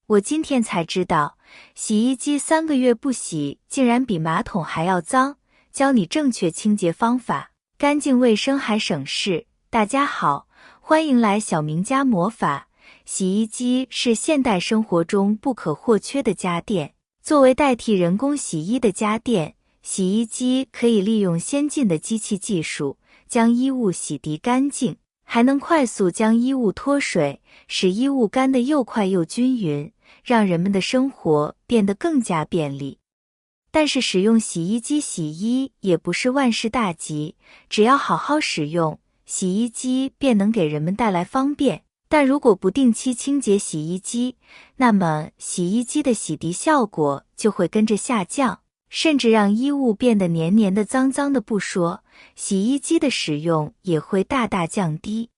我今天才知道，洗衣机3个月不洗，竟然比马桶还要脏。教你正确清洁方法，干净卫生还省事。大家好，欢迎来小明家魔法。洗衣机是现代生活中不可或缺的家电，作为代替人工洗衣的家电，洗衣机可以利用先进的机器技术，将衣物洗涤干净，还能快速将衣物脱水，使衣物干得又快又均匀，让人们的生活变得更加便利。但是使用洗衣机洗衣也不是万事大吉，只要好好使用，洗衣机便能给人们带来方便。但如果不定期清洁洗衣机，那么洗衣机的洗涤效果就会跟着下降，甚至让衣物变得黏黏的脏脏的不说，洗衣机的使用也会大大降低。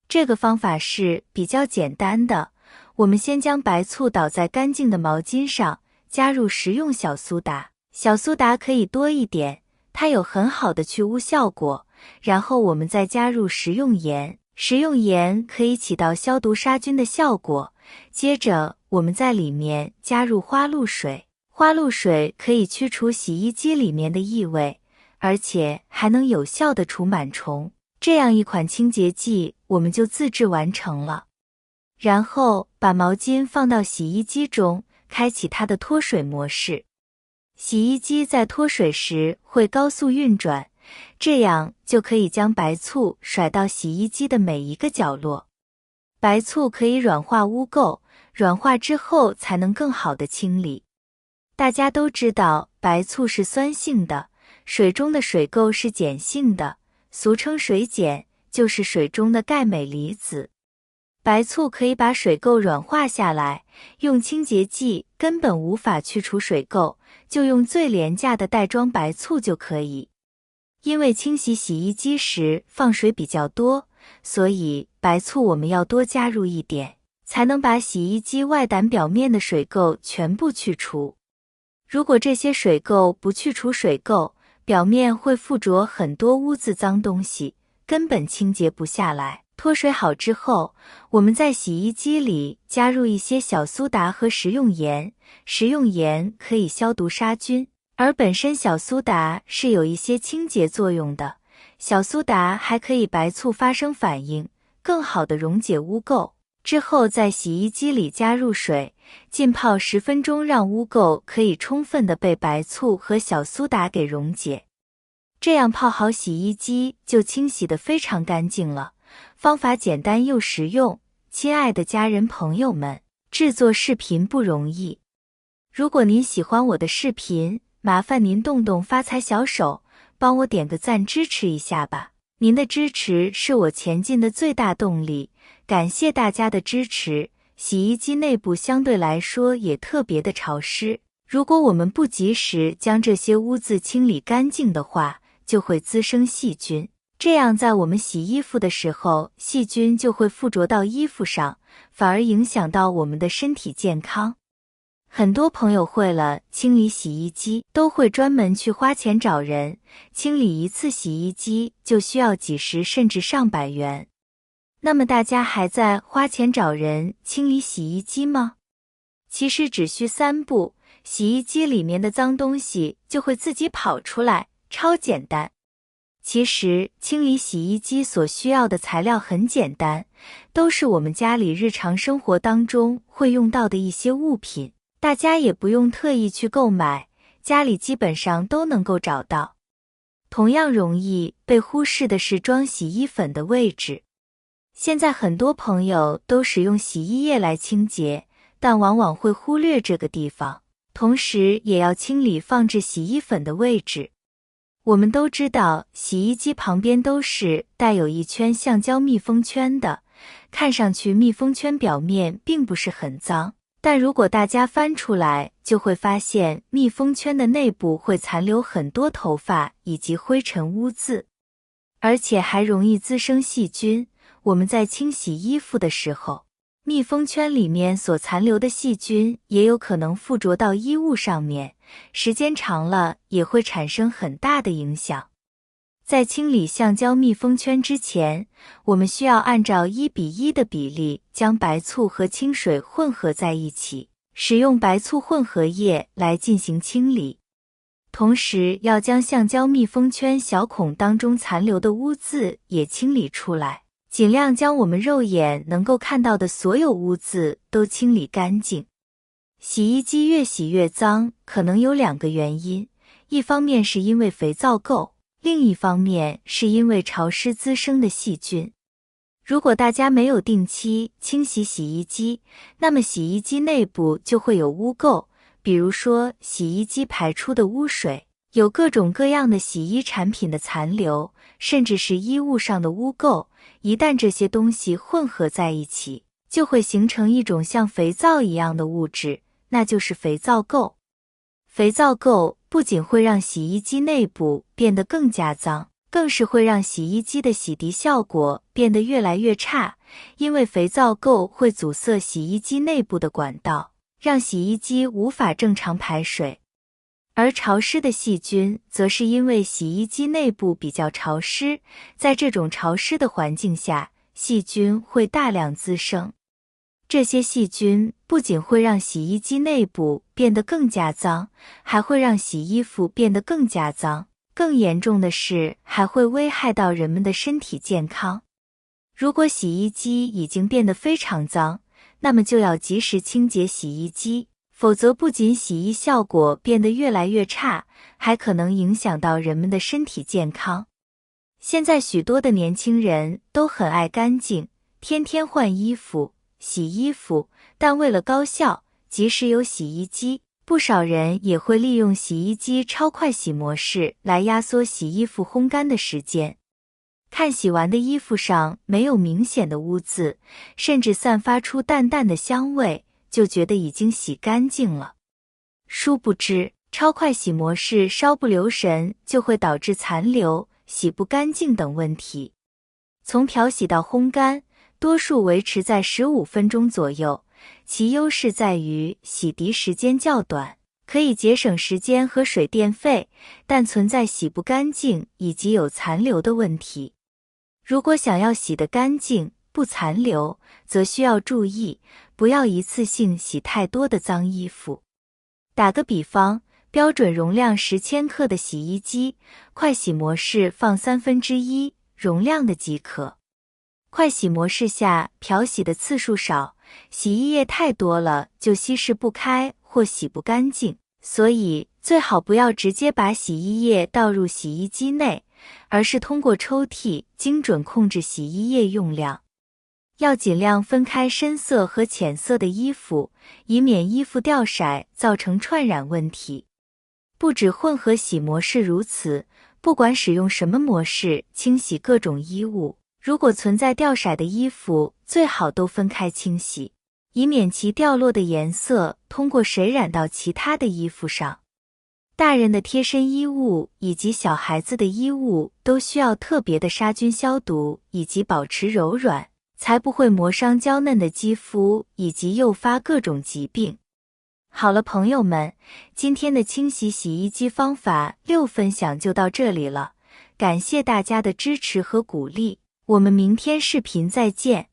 这个方法是比较简单的，我们先将白醋倒在干净的毛巾上，加入食用小苏打，小苏打可以多一点，它有很好的去污效果。然后我们再加入食用盐，食用盐可以起到消毒杀菌的效果。接着我们在里面加入花露水，花露水可以驱除洗衣机里面的异味，而且还能有效的除螨虫。这样一款清洁剂我们就自制完成了。然后把毛巾放到洗衣机中，开启它的脱水模式。洗衣机在脱水时会高速运转，这样就可以将白醋甩到洗衣机的每一个角落。白醋可以软化污垢，软化之后才能更好的清理。大家都知道白醋是酸性的，水中的水垢是碱性的，俗称水碱，就是水中的钙镁离子。白醋可以把水垢软化下来，用清洁剂根本无法去除水垢，就用最廉价的袋装白醋就可以。因为清洗洗衣机时放水比较多，所以白醋我们要多加入一点，才能把洗衣机外胆表面的水垢全部去除。如果这些水垢不去除水垢，表面会附着很多污渍脏东西，根本清洁不下来。脱水好之后，我们在洗衣机里加入一些小苏打和食用盐，食用盐可以消毒杀菌，而本身小苏打是有一些清洁作用的，小苏打还可以白醋发生反应，更好的溶解污垢。之后在洗衣机里加入水，浸泡10分钟，让污垢可以充分的被白醋和小苏打给溶解。这样泡好洗衣机就清洗得非常干净了。方法简单又实用，亲爱的家人朋友们，制作视频不容易。如果您喜欢我的视频，麻烦您动动发财小手，帮我点个赞支持一下吧。您的支持是我前进的最大动力，感谢大家的支持。洗衣机内部相对来说也特别的潮湿，如果我们不及时将这些污渍清理干净的话，就会滋生细菌。这样在我们洗衣服的时候，细菌就会附着到衣服上，反而影响到我们的身体健康。很多朋友会了清理洗衣机，都会专门去花钱找人，清理一次洗衣机就需要几十甚至上百元。那么大家还在花钱找人清理洗衣机吗？其实只需3步，洗衣机里面的脏东西就会自己跑出来，超简单。其实清理洗衣机所需要的材料很简单，都是我们家里日常生活当中会用到的一些物品，大家也不用特意去购买，家里基本上都能够找到。同样容易被忽视的是装洗衣粉的位置。现在很多朋友都使用洗衣液来清洁，但往往会忽略这个地方，同时也要清理放置洗衣粉的位置。我们都知道，洗衣机旁边都是带有一圈橡胶密封圈的，看上去密封圈表面并不是很脏，但如果大家翻出来，就会发现密封圈的内部会残留很多头发以及灰尘污渍，而且还容易滋生细菌。我们在清洗衣服的时候，密封圈里面所残留的细菌也有可能附着到衣物上面，时间长了也会产生很大的影响。在清理橡胶密封圈之前，我们需要按照1:1的比例将白醋和清水混合在一起，使用白醋混合液来进行清理。同时要将橡胶密封圈小孔当中残留的污渍也清理出来，尽量将我们肉眼能够看到的所有污渍都清理干净。洗衣机越洗越脏，可能有2个原因，一方面是因为肥皂垢，另一方面是因为潮湿滋生的细菌。如果大家没有定期清洗洗衣机，那么洗衣机内部就会有污垢，比如说洗衣机排出的污水，有各种各样的洗衣产品的残留，甚至是衣物上的污垢。一旦这些东西混合在一起，就会形成一种像肥皂一样的物质，那就是肥皂垢。肥皂垢不仅会让洗衣机内部变得更加脏，更是会让洗衣机的洗涤效果变得越来越差，因为肥皂垢会阻塞洗衣机内部的管道，让洗衣机无法正常排水。而潮湿的细菌则是因为洗衣机内部比较潮湿，在这种潮湿的环境下，细菌会大量滋生。这些细菌不仅会让洗衣机内部变得更加脏，还会让洗衣服变得更加脏。更严重的是，还会危害到人们的身体健康。如果洗衣机已经变得非常脏，那么就要及时清洁洗衣机，否则不仅洗衣效果变得越来越差，还可能影响到人们的身体健康。现在许多的年轻人都很爱干净，天天换衣服、洗衣服，但为了高效，即使有洗衣机，不少人也会利用洗衣机超快洗模式来压缩洗衣服烘干的时间。看洗完的衣服上没有明显的污渍，甚至散发出淡淡的香味，就觉得已经洗干净了。殊不知，超快洗模式稍不留神就会导致残留、洗不干净等问题。从漂洗到烘干，多数维持在15分钟左右，其优势在于洗涤时间较短，可以节省时间和水电费，但存在洗不干净以及有残留的问题。如果想要洗得干净，不残留，则需要注意，不要一次性洗太多的脏衣服。打个比方，标准容量10千克的洗衣机，快洗模式放1/3容量的即可。快洗模式下，漂洗的次数少，洗衣液太多了就稀释不开或洗不干净，所以最好不要直接把洗衣液倒入洗衣机内，而是通过抽屉精准控制洗衣液用量。要尽量分开深色和浅色的衣服，以免衣服掉色造成串染问题。不止混合洗模式如此，不管使用什么模式清洗各种衣物，如果存在掉色的衣服，最好都分开清洗，以免其掉落的颜色通过水染到其他的衣服上。大人的贴身衣物以及小孩子的衣物都需要特别的杀菌消毒以及保持柔软，才不会磨伤娇嫩的肌肤以及诱发各种疾病。好了，朋友们，今天的清洗洗衣机方法6分享就到这里了，感谢大家的支持和鼓励，我们明天视频再见。